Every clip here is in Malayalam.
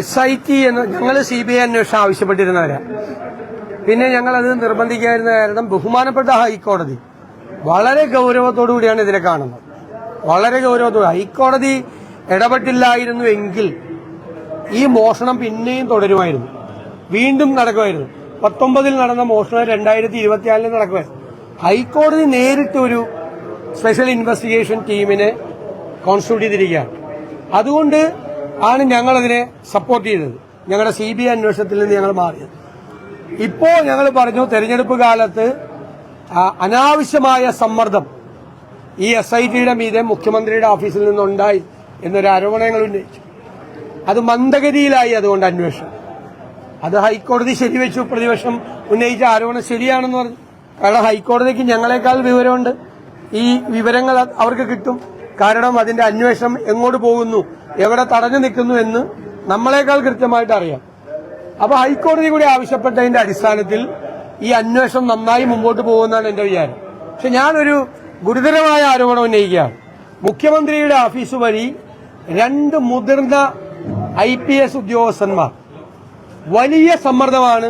SIT എന്ന് ഞങ്ങൾ CBI അന്വേഷണം ആവശ്യപ്പെട്ടിരുന്നവരാ. പിന്നെ ഞങ്ങളത് നിർബന്ധിക്കാതിരുന്ന കാരണം ബഹുമാനപ്പെട്ട ഹൈക്കോടതി വളരെ ഗൗരവത്തോടു കൂടിയാണ് ഇതിനെ കാണുന്നത്. വളരെ ഗൗരവത്തോടെ ഹൈക്കോടതി ഇടപെട്ടില്ലായിരുന്നുവെങ്കിൽ ഈ മോഷണം പിന്നെയും തുടരുമായിരുന്നു, വീണ്ടും നടക്കുമായിരുന്നു. 19 നടന്ന മോഷണം 2024 നടക്കുമായിരുന്നു. ഹൈക്കോടതി നേരിട്ട് ഒരു സ്പെഷ്യൽ ഇൻവെസ്റ്റിഗേഷൻ ടീമിനെ കോൺസ്റ്റിറ്റ്യൂട്ട് ചെയ്തിരിക്കുകയാണ്. അതുകൊണ്ട് ആണ് ഞങ്ങളതിനെ സപ്പോർട്ട് ചെയ്തത്. ഞങ്ങളുടെ CBI അന്വേഷണത്തിൽ നിന്ന് ഞങ്ങൾ മാറിയത്. ഇപ്പോൾ ഞങ്ങൾ പറഞ്ഞു, തെരഞ്ഞെടുപ്പ് കാലത്ത് അനാവശ്യമായ സമ്മർദ്ദം ഈ SITയുടെ മീതെ മുഖ്യമന്ത്രിയുടെ ഓഫീസിൽ നിന്നുണ്ടായി എന്നൊരു ആരോപണം ഞങ്ങൾ ഉന്നയിച്ചു. അത് മന്ദഗതിയിലായി. അതുകൊണ്ട് അന്വേഷണം അത് ഹൈക്കോടതി ശരിവെച്ചു. പ്രതിപക്ഷം ഉന്നയിച്ച ആരോപണം ശരിയാണെന്ന് പറഞ്ഞു. കാരണം ഹൈക്കോടതിക്ക് ഞങ്ങളെക്കാൾ വിവരമുണ്ട്. ഈ വിവരങ്ങൾ അവർക്ക് കിട്ടും. കാരണം അതിന്റെ അന്വേഷണം എങ്ങോട്ട് പോകുന്നു, എവിടെ തടഞ്ഞു നിൽക്കുന്നു എന്ന് നമ്മളെക്കാൾ കൃത്യമായിട്ട് അറിയാം. അപ്പൊ ഹൈക്കോടതി കൂടി ആവശ്യപ്പെട്ടതിന്റെ അടിസ്ഥാനത്തിൽ ഈ അന്വേഷണം നന്നായി മുമ്പോട്ട് പോകുമെന്നാണ് എന്റെ വിചാരം. പക്ഷെ ഞാനൊരു ഗുരുതരമായ ആരോപണം ഉന്നയിക്കുകയാണ്. മുഖ്യമന്ത്രിയുടെ ഓഫീസ് വഴി 2 മുതിർന്ന IPS ഉദ്യോഗസ്ഥന്മാർ വലിയ സമ്മർദ്ദമാണ്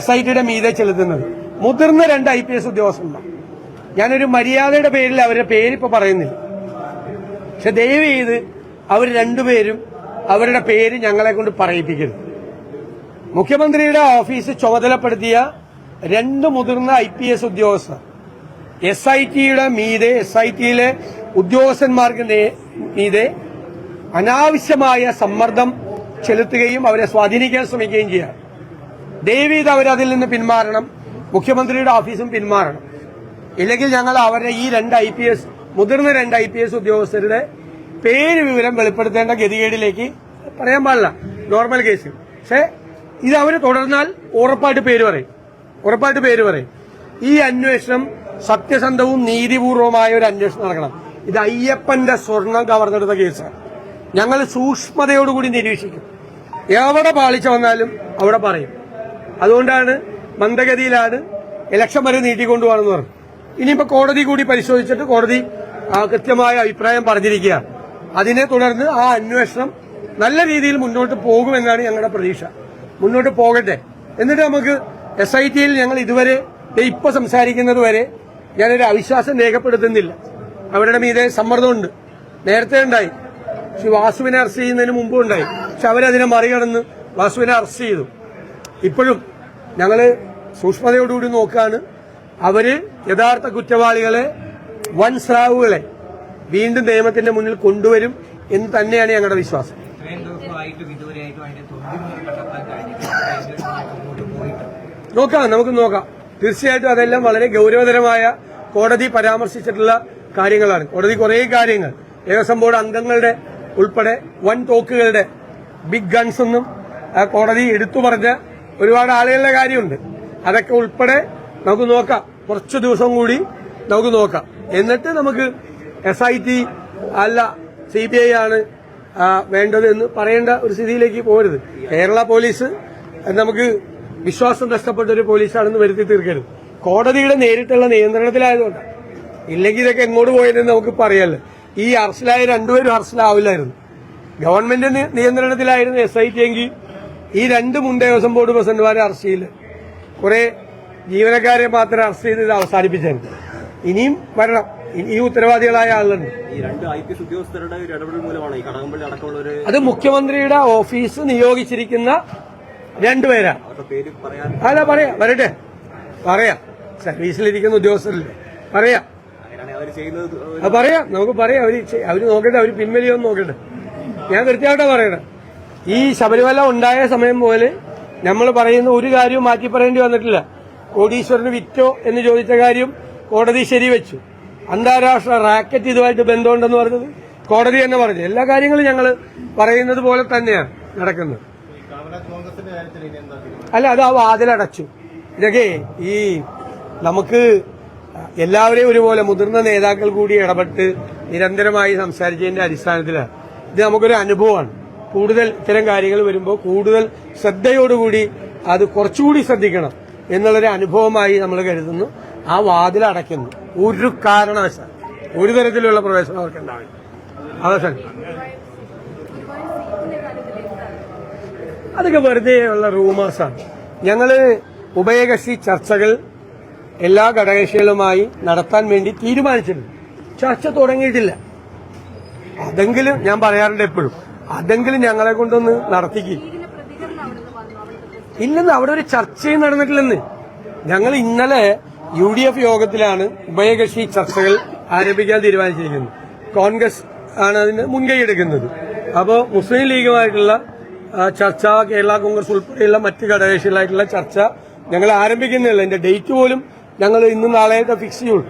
SITയുടെ മീതെ ചെലുത്തുന്നത്. മുതിർന്ന 2 IPS ഉദ്യോഗസ്ഥന്മാർ. ഞാനൊരു മര്യാദയുടെ പേരിൽ അവരുടെ പേരിപ്പോ പറയുന്നില്ല. പക്ഷെ ദയവ് ചെയ്ത് അവർ രണ്ടുപേരും അവരുടെ പേര് ഞങ്ങളെ കൊണ്ട് പറയിപ്പിക്കരുത്. മുഖ്യമന്ത്രിയുടെ ഓഫീസ് ചുമതലപ്പെടുത്തിയ 2 മുതിർന്ന IPS ഉദ്യോഗസ്ഥർ SITയുടെ മീതെ, SITയിലെ ഉദ്യോഗസ്ഥന്മാർക്ക് മീതെ അനാവശ്യമായ സമ്മർദ്ദം ചെലുത്തുകയും അവരെ സ്വാധീനിക്കാൻ ശ്രമിക്കുകയും ചെയ്യാം. ദയവ് ചെയ്ത് അവരതിൽ നിന്ന് പിന്മാറണം. മുഖ്യമന്ത്രിയുടെ ഓഫീസും പിന്മാറണം. ഇല്ലെങ്കിൽ ഞങ്ങൾ അവരുടെ ഈ 2 മുതിർന്ന 2 IPS ഉദ്യോഗസ്ഥരുടെ പേര് വിവരം വെളിപ്പെടുത്തേണ്ട ഗതികേടിലേക്ക് പറയാൻ പാടില്ല നോർമൽ കേസിൽ. പക്ഷെ ഇത് അവർ തുടർന്നാൽ ഉറപ്പായിട്ട് പേര് പറയും. ഈ അന്വേഷണം സത്യസന്ധവും നീതിപൂർവമായ ഒരു അന്വേഷണം നടക്കണം. ഇത് അയ്യപ്പന്റെ സ്വർണം കവർന്നെടുത്ത കേസാണ്. ഞങ്ങൾ സൂക്ഷ്മതയോടുകൂടി നിരീക്ഷിക്കും. എവിടെ പാളിച്ച വന്നാലും അവിടെ പറയും. അതുകൊണ്ടാണ് മന്ദഗതിയിലാണ് ഇലക്ഷൻ വരെ നീട്ടിക്കൊണ്ടുപോകണമെന്ന് പറഞ്ഞു. ഇനിയിപ്പോ കോടതി കൂടി പരിശോധിച്ചിട്ട് കോടതി കൃത്യമായ അഭിപ്രായം പറഞ്ഞിരിക്കുകയാണ്. അതിനെ തുടർന്ന് ആ അന്വേഷണം നല്ല രീതിയിൽ മുന്നോട്ട് പോകുമെന്നാണ് ഞങ്ങളുടെ പ്രതീക്ഷ. മുന്നോട്ട് പോകട്ടെ. എന്നിട്ട് നമുക്ക് SITയിൽ ഞങ്ങൾ ഇതുവരെ ഇപ്പൊ സംസാരിക്കുന്നത് വരെ ഞാനൊരു അവിശ്വാസം രേഖപ്പെടുത്തുന്നില്ല. അവരുടെ മീതെ സമ്മർദ്ദമുണ്ട്. നേരത്തെ ഉണ്ടായി. പക്ഷെ വാസുവിനെ അറസ്റ്റ് ചെയ്യുന്നതിന് മുമ്പും ഉണ്ടായി. പക്ഷെ അവരതിനെ മറികടന്ന് വാസുവിനെ അറസ്റ്റ് ചെയ്തു. ഇപ്പോഴും ഞങ്ങള് സൂക്ഷ്മതയോടുകൂടി നോക്കുകയാണ്. അവര് യഥാർത്ഥ കുറ്റവാളികളെ, വൻ സ്രാവുകളെ വീണ്ടും നിയമത്തിന്റെ മുന്നിൽ കൊണ്ടുവരും എന്ന് തന്നെയാണ് ഞങ്ങളുടെ വിശ്വാസം. നമുക്ക് നോക്കാം. തീർച്ചയായിട്ടും അതെല്ലാം വളരെ ഗൌരവതരമായ കോടതി പരാമർശിച്ചിട്ടുള്ള കാര്യങ്ങളാണ്. കോടതി കുറെ കാര്യങ്ങൾ, ദേവസ്വം ബോർഡ് അംഗങ്ങളുടെ ഉൾപ്പെടെ വൻ തോക്കുകളുടെ ബിഗ് ഗൺസ് ഒന്നും കോടതി എടുത്തു പറഞ്ഞ ഒരുപാട് ആളുകളുടെ കാര്യമുണ്ട്. അതൊക്കെ ഉൾപ്പെടെ നമുക്ക് നോക്കാം. കുറച്ചു ദിവസം കൂടി നമുക്ക് നോക്കാം. എന്നിട്ട് നമുക്ക് SIT അല്ല CBI ആണ് വേണ്ടത് എന്ന് പറയേണ്ട ഒരു സ്ഥിതിയിലേക്ക് പോകരുത്. കേരള പോലീസ് നമുക്ക് വിശ്വാസം നഷ്ടപ്പെട്ട ഒരു പോലീസാണെന്ന് വരുത്തി തീർക്കരുത്. കോടതിയുടെ നേരിട്ടുള്ള നിയന്ത്രണത്തിലായതുകൊണ്ടാണ്. ഇല്ലെങ്കിൽ ഇതൊക്കെ എങ്ങോട്ട് പോയതെന്ന് നമുക്ക് പറയാമല്ലോ. ഈ അറസ്റ്റിലായ 2 പേരും അറസ്റ്റിലാവില്ലായിരുന്നു. ഗവൺമെന്റ് നിയന്ത്രണത്തിലായിരുന്നു SIT എങ്കിൽ ഈ 2 മുൻ ദേവസ്വം ബോർഡ് പ്രസിഡന്റുമാരെ അറസ്റ്റ് ചെയ്യില്ല. കുറെ ജീവനക്കാരെ മാത്രം അറസ്റ്റ് ചെയ്ത് ഇത് അവസാനിപ്പിച്ചായിരുന്നു. ഇനിയും വരണം. ഈ ഉത്തരവാദികളായ ആളുണ്ട്. ഈ 2 IPS ഉദ്യോഗസ്ഥരുടെ ഇടപെടൽ മൂലമാണ് ഈ കടകംപള്ളി അടക്കമുള്ളവര്. അത് മുഖ്യമന്ത്രിയുടെ ഓഫീസ് നിയോഗിച്ചിരിക്കുന്ന 2 പേരാ. അല്ല വരട്ടെ, പറയാം. സർവീസിലിരിക്കുന്ന ഉദ്യോഗസ്ഥരല്ലേ, പറയാം. നമുക്ക് പറയാം. അവര് നോക്കട്ടെ, അവര് പിൻവലിയൊന്നും നോക്കട്ടെ. ഞാൻ കൃത്യമായിട്ടാ പറയണേ. ഈ ശബരിമല ഉണ്ടായ സമയം പോലെ നമ്മൾ പറയുന്ന ഒരു കാര്യവും മാറ്റി പറയേണ്ടി വന്നിട്ടില്ല. കോടീശ്വരന് വിറ്റോ എന്ന് ചോദിച്ച കാര്യം കോടതി ശരിവെച്ചു. അന്താരാഷ്ട്ര റാക്കറ്റ് ഇതുമായിട്ട് ബന്ധമുണ്ടെന്ന് പറഞ്ഞത് കോടതി തന്നെ പറഞ്ഞു. എല്ലാ കാര്യങ്ങളും ഞങ്ങൾ പറയുന്നത് പോലെ തന്നെയാണ് നടക്കുന്നത്. അല്ല, അത് ആ വാതിലടച്ചു. ഇതൊക്കെ ഈ നമുക്ക് എല്ലാവരെയും ഒരുപോലെ മുതിർന്ന നേതാക്കൾ കൂടി ഇടപെട്ട് നിരന്തരമായി സംസാരിച്ചതിന്റെ അടിസ്ഥാനത്തിലാണ്. ഇത് നമുക്കൊരു അനുഭവമാണ്. കൂടുതൽ ഇത്തരം കാര്യങ്ങൾ വരുമ്പോൾ കൂടുതൽ ശ്രദ്ധയോടുകൂടി അത് കുറച്ചുകൂടി ശ്രദ്ധിക്കണം എന്നുള്ളൊരു അനുഭവമായി നമ്മൾ കരുതുന്നു. ആ വാതിൽ അടയ്ക്കുന്നു. ഒരു കാരണവശാൽ ഒരു തരത്തിലുള്ള പ്രവേശനം അവർക്ക് ഉണ്ടാവില്ല. അതെ. അതൊക്കെ വെറുതെ ഉള്ള റൂമേഴ്സാണ്. ഞങ്ങള് ഉഭയകക്ഷി ചർച്ചകൾ എല്ലാ ഘടകകക്ഷികളുമായി നടത്താൻ വേണ്ടി തീരുമാനിച്ചിട്ടുണ്ട്. ചർച്ച തുടങ്ങിയിട്ടില്ല. അതെങ്കിലും ഞാൻ പറയാറുണ്ട് എപ്പോഴും, അതെങ്കിലും ഞങ്ങളെ കൊണ്ടൊന്ന് നടത്തിക്ക്. ഇല്ലെന്ന്, അവിടെ ഒരു ചർച്ചയും നടന്നിട്ടില്ലെന്ന്. ഞങ്ങൾ ഇന്നലെ UDF യോഗത്തിലാണ് ഉഭയകക്ഷി ചർച്ചകൾ ആരംഭിക്കാൻ തീരുമാനിച്ചിരിക്കുന്നത്. കോൺഗ്രസ് ആണ് അതിന് മുൻകൈ എടുക്കുന്നത്. അപ്പോൾ മുസ്ലിം ലീഗുമായിട്ടുള്ള ചർച്ച, കേരള കോൺഗ്രസ് ഉൾപ്പെടെയുള്ള മറ്റ് ഘടകകക്ഷികളായിട്ടുള്ള ചർച്ച ഞങ്ങൾ ആരംഭിക്കുന്നില്ല. എന്റെ ഡേറ്റ് പോലും ഞങ്ങൾ ഇന്നും നാളെയൊക്കെ ഫിക്സ് ചെയ്യുള്ളൂ.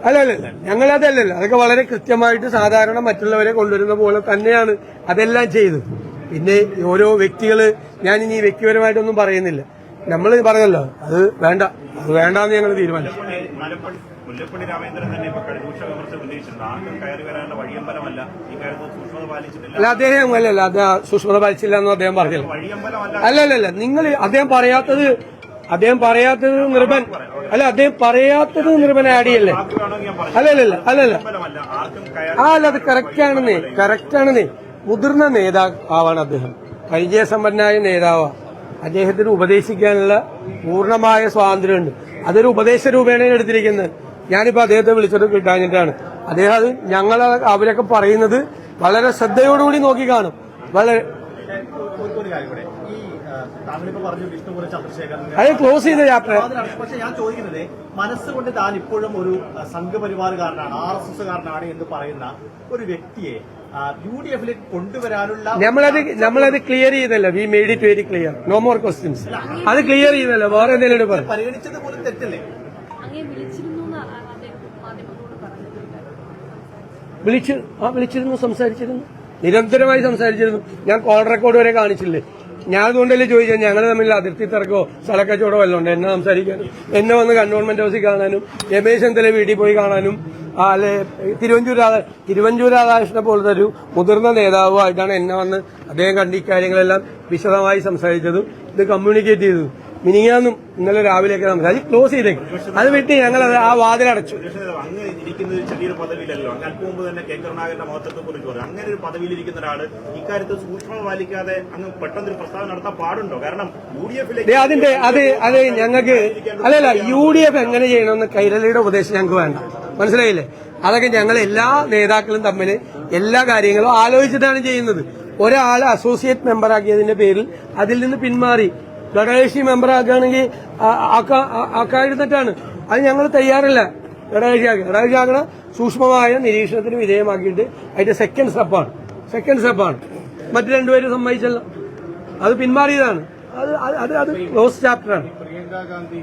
അല്ലല്ല, ഞങ്ങളതല്ലല്ലോ. അതൊക്കെ വളരെ കൃത്യമായിട്ട് സാധാരണ മറ്റുള്ളവരെ കൊണ്ടുവരുന്ന പോലെ തന്നെയാണ് അതെല്ലാം ചെയ്തത്. പിന്നെ ഓരോ വ്യക്തികള്, ഞാനിനി വ്യക്തിപരമായിട്ടൊന്നും പറയുന്നില്ല. നമ്മൾ പറഞ്ഞല്ലോ, അത് വേണ്ടാന്ന് ഞങ്ങൾ തീരുമാനിച്ചു. മുല്ലപ്പള്ളി രാമേന്ദ്രൻ തന്നെ ഇപ്പൊ രൂക്ഷ വിമർശനം ഉന്നയിച്ചിട്ടുണ്ട്. ആർക്കും കയറി വരാനുള്ള വഴിയമ്പലമല്ല, ഈ കാര്യത്തിൽ സൂക്ഷ്മത പാലിച്ചിട്ടില്ല. അല്ല, അദ്ദേഹം അല്ലല്ല, അത് സൂക്ഷ്മത പാലിച്ചില്ല എന്നും അദ്ദേഹം പറഞ്ഞില്ല. അല്ലല്ല, നിങ്ങൾ അദ്ദേഹം പറയാത്തത് നിർബൻ അല്ല, അദ്ദേഹം പറയാത്തത് നിർബൻ ആഡ് ചെയ്യല്ലേ? അല്ലല്ല, അത് കറക്റ്റാണെന്നേ. മുതിർന്ന നേതാവാണ് അദ്ദേഹം, പരിചയസമ്പന്നനായ നേതാവാണ്. അദ്ദേഹത്തിന് ഉപദേശിക്കാനുള്ള പൂർണ്ണമായ സ്വാതന്ത്ര്യമുണ്ട്. അതൊരു ഉപദേശ രൂപേണ എടുത്തിരിക്കുന്നത്. ഞാനിപ്പോ അദ്ദേഹത്തെ വിളിച്ചത് കിട്ടാഞ്ഞിട്ടാണ്. അദ്ദേഹം അത് അവരൊക്കെ പറയുന്നത് വളരെ ശ്രദ്ധയോടുകൂടി നോക്കി കാണും. വളരെ അത് ക്ലോസ് ചെയ്ത ചാപ്റ്റർ. പക്ഷെ ഞാൻ ചോദിക്കുന്നത്, മനസ്സുകൊണ്ട് താൻ ഇപ്പോഴും ഒരു സംഘപരിവാറുകാരനാണ്, RSSകാരനാണ് എന്ന് പറയുന്ന ഒരു വ്യക്തിയെ UDF കൊണ്ടുവരാനുള്ള നമ്മളത് ക്ലിയർ ചെയ്തല്ലോ. We made it very clear. No more questions. അത് ക്ലിയർ ചെയ്തല്ലോ. വേറെ എന്തെങ്കിലും പരിഗണിച്ചത് പോലും തെറ്റല്ലേ? വിളിച്ചിരുന്നു, സംസാരിച്ചിരുന്നു, നിരന്തരമായി സംസാരിച്ചിരുന്നു. ഞാൻ കോൾ റെക്കോർഡ് വരെ കാണിച്ചില്ലേ? ഞാൻ അതുകൊണ്ടല്ലേ ചോദിച്ചത്, ഞങ്ങൾ തമ്മിൽ അതിർത്തി തർക്കമോ സ്ഥലക്കച്ചവടമോ വല്ലതും ഉണ്ട്? എന്നെ സംസാരിക്കാനും, എന്നെ വന്ന് കണ്ടോൺമെന്റ് ഹൗസിൽ കാണാനും, രമേശ് ചെന്നിത്തല വീട്ടിൽ പോയി കാണാനും, അല്ലെ തിരുവഞ്ചൂർ രാധാകൃഷ്ണനെ പോലത്തെ ഒരു മുതിർന്ന നേതാവുമായിട്ടാണ് എന്നെ വന്ന് അദ്ദേഹം കണ്ട് ഇക്കാര്യങ്ങളെല്ലാം വിശദമായി സംസാരിച്ചതും ഇത് കമ്മ്യൂണിക്കേറ്റ് ചെയ്തതും. മിനിങ്ങാന്നും ഇന്നലെ രാവിലെയൊക്കെ സംസാരിച്ച് ക്ലോസ് ചെയ്തേക്കും. അത് വിട്ട് ഞങ്ങൾ ആ വാതിലടച്ചു. അങ്ങ് ഇരിക്കുന്നത് ചെറിയൊരു പദവിയിലല്ലോ. അങ്ങ് അല്പം മുമ്പ് തന്നെ കെ കരുണാകരന്റെ മഹത്വത്തെ കുറിച്ച് പറഞ്ഞു. അങ്ങനെ ഒരു പദവിയിലിരിക്കുന്ന ഒരാള് ഇക്കാര്യത്തിൽ സൂക്ഷ്മത പാലിക്കാതെ അങ്ങ് പെട്ടെന്നൊരു പ്രസ്താവന നടത്താൻ പാടുണ്ടോ? കാരണം UDFിലേക്ക് അത് ഞങ്ങൾക്ക് അല്ലല്ല, UDF എങ്ങനെ ചെയ്യണമെന്ന് കൈരളിയുടെ ഉപദേശം ഞങ്ങൾക്ക് വേണ്ട. മനസ്സിലായില്ലേ? അതൊക്കെ ഞങ്ങൾ എല്ലാ നേതാക്കളും തമ്മിൽ എല്ലാ കാര്യങ്ങളും ആലോചിച്ചിട്ടാണ് ചെയ്യുന്നത്. ഒരാളെ അസോസിയേറ്റ് മെമ്പറാക്കിയതിന്റെ പേരിൽ അതിൽ നിന്ന് പിന്മാറി ഘടകകക്ഷി മെമ്പറാക്കുകയാണെങ്കിൽ ആക്കാതിരുന്നിട്ടാണ്. അത് ഞങ്ങൾ തയ്യാറില്ല. ഘടകകക്ഷി ആക്കണ സൂക്ഷ്മമായ നിരീക്ഷണത്തിന് വിധേയമാക്കിയിട്ട് അതിന്റെ സെക്കൻഡ് സ്റ്റെപ്പാണ്. മറ്റു രണ്ടുപേരും സമ്മതിച്ചല്ലോ, അത് പിന്മാറിയതാണ്. അത് ക്ലോസ് ചാപ്റ്ററാണ്. പ്രിയങ്ക ഗാന്ധി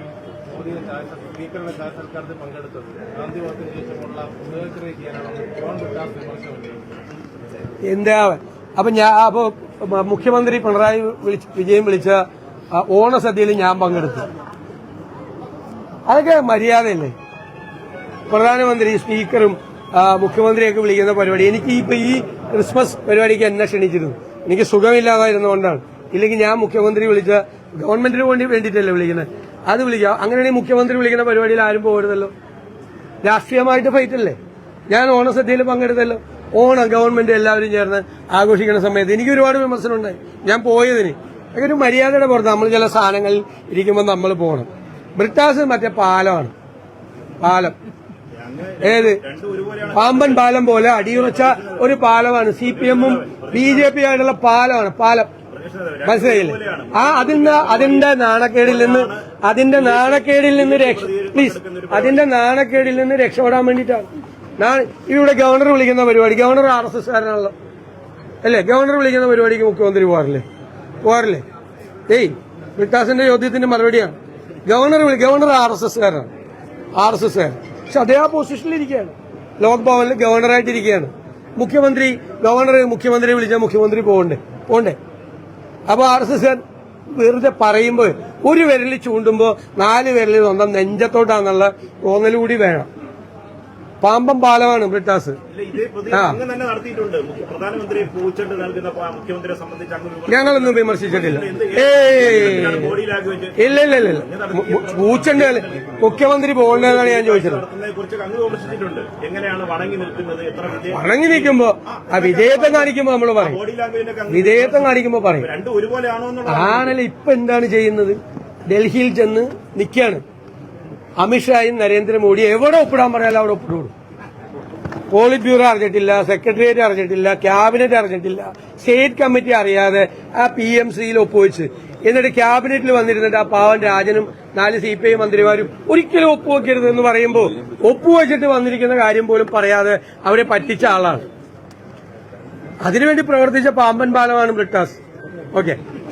സ്പീക്കറുടെ സൽക്കാരത്തിൽ പങ്കെടുത്തത് ഗാന്ധി വാക്കിന് ശേഷമുള്ള പുനരുദ്ധരണ ചെയ്യാനാണ് എന്താ അപ്പൊ മുഖ്യമന്ത്രി പിണറായി വിജയൻ വിളിച്ച ഓണസദ്യയിൽ ഞാൻ പങ്കെടുത്തു. അതൊക്കെ മര്യാദയല്ലേ? പ്രധാനമന്ത്രി, സ്പീക്കറും മുഖ്യമന്ത്രിയൊക്കെ വിളിക്കുന്ന പരിപാടി. എനിക്ക് ഈ ക്രിസ്മസ് പരിപാടിക്ക് എന്നെ ക്ഷണിച്ചിരുന്നു. എനിക്ക് സുഖമില്ലാതായിരുന്നുകൊണ്ടാണ്. ഇല്ലെങ്കിൽ ഞാൻ മുഖ്യമന്ത്രി വിളിച്ച ഗവൺമെന്റിന് വേണ്ടിയിട്ടല്ലേ വിളിക്കുന്നത്, അത് വിളിക്കാം. അങ്ങനെയാണെങ്കിൽ മുഖ്യമന്ത്രി വിളിക്കുന്ന പരിപാടിയിൽ ആരും പോകരുതല്ലോ. രാഷ്ട്രീയമായിട്ട് ഫൈറ്റല്ലേ? ഞാൻ ഓണസദ്യയിൽ പങ്കെടുത്തല്ലോ. ഓണം ഗവൺമെന്റ് എല്ലാവരും ചേർന്ന് ആഘോഷിക്കുന്ന സമയത്ത് എനിക്ക് ഒരുപാട് വിമർശനം ഉണ്ടായി. ഞാൻ പോയതിന് അതൊക്കെ ഒരു മര്യാദയുടെ പുറത്ത്. നമ്മൾ ചില സാധനങ്ങളിൽ ഇരിക്കുമ്പോൾ നമ്മൾ പോകണം. ബ്രിട്ടാസ് മറ്റേ പാലമാണ്, പാലം ഏത് പാമ്പൻ പാലം പോലെ അടിയുറച്ച ഒരു പാലമാണ്. CPM-ഉം BJP ആയിട്ടുള്ള പാലമാണ്. മനസ്സിലായില്ലേ? അതിന്റെ നാണക്കേടിൽ നിന്ന് രക്ഷപ്പെടാൻ വേണ്ടിയിട്ടാണ്. ഇവിടെ ഗവർണർ വിളിക്കുന്ന പരിപാടി, ഗവർണർ RSSകാരനാണല്ലോ അല്ലേ? ഗവർണർ വിളിക്കുന്ന പരിപാടിക്ക് മുഖ്യമന്ത്രി പോകാറില്ലേ? വികാസിന്റെ ചോദ്യത്തിന്റെ മറുപടിയാണ്. ഗവർണർ RSSകാരനാണ്, RSSകാരൻ. പക്ഷെ അതേ ആ പൊസിഷനിലിരിക്കുകയാണ്, ലോക് ഭവനിൽ ഗവർണറായിട്ടിരിക്കുകയാണ്. മുഖ്യമന്ത്രി വിളിച്ചാൽ മുഖ്യമന്ത്രി പോകണ്ടേ? അപ്പൊ RSSകാരൻ വെറുതെ പറയുമ്പോൾ ഒരു വിരലിൽ ചൂണ്ടുമ്പോൾ 4 വിരലിൽ സ്വന്തം നെഞ്ചത്തോട്ടാന്നുള്ള തോന്നലുകൂടി വേണം. പാമ്പം പാലമാണ് ബ്രിട്ടാസ്. ഇല്ല, ഇതേ പ്രതി അങ്ങ് തന്നെ നടത്തിയിട്ടുണ്ട്. പ്രധാനമന്ത്രിയെ പൂച്ചെണ്ട് നൽകുന്ന മുഖ്യമന്ത്രിയെ സംബന്ധിച്ച് അങ്ങ് ഞങ്ങളൊന്നും വിമർശിച്ചിട്ടില്ല. ബോഡി ലാംഗ്വേജ് ഇല്ല ഇല്ല ഇല്ല പൂച്ചണ്ട് മുഖ്യമന്ത്രി പോകേണ്ടതെന്നാണ് ഞാൻ ചോദിച്ചത്. നടത്തുന്നതിനെ കുറിച്ച് അങ്ങ് വിമർശിച്ചിട്ടുണ്ട്. എങ്ങനെയാണ് വണങ്ങി നിൽക്കുന്നത്, എത്ര വണങ്ങി നിൽക്കുമ്പോ ആ വിധേയത്വം കാണിക്കുമ്പോ നമ്മൾ പറയും. ബോഡി ലാംഗ്വേജിനൊക്കെ വിധേയത്വം കാണിക്കുമ്പോ പറയും. രണ്ടും ഒരുപോലെയാണോ എന്നുള്ള ആണല്ലോ. ഇപ്പൊ എന്താണ് ചെയ്യുന്നത്? ഡൽഹിയിൽ ചെന്ന് നിൽക്കുകയാണ്. അമിത്ഷായും നരേന്ദ്രമോദി എവിടെ ഒപ്പിടാൻ പറയാലോ അവിടെ ഒപ്പിടും. പോളിറ്റ് ബ്യൂറോ അറിഞ്ഞിട്ടില്ല, സെക്രട്ടേറിയറ്റ് അറിഞ്ഞിട്ടില്ല, ക്യാബിനറ്റ് അറിഞ്ഞിട്ടില്ല, സ്റ്റേറ്റ് കമ്മിറ്റി അറിയാതെ ആ PMCയിൽ ഒപ്പുവെച്ച് എന്നിട്ട് ക്യാബിനറ്റിൽ വന്നിരുന്നിട്ട് ആ പാവൻ രാജനും 4 CPI മന്ത്രിമാരും ഒരിക്കലും ഒപ്പുവെക്കരുത് എന്ന് പറയുമ്പോൾ ഒപ്പുവെച്ചിട്ട് വന്നിരിക്കുന്ന കാര്യം പോലും പറയാതെ അവരെ പറ്റിച്ച ആളാണ്. അതിനുവേണ്ടി പ്രവർത്തിച്ച പാമ്പൻ പാലമാണ് ബ്രിട്ടാസ്. ഓക്കെ.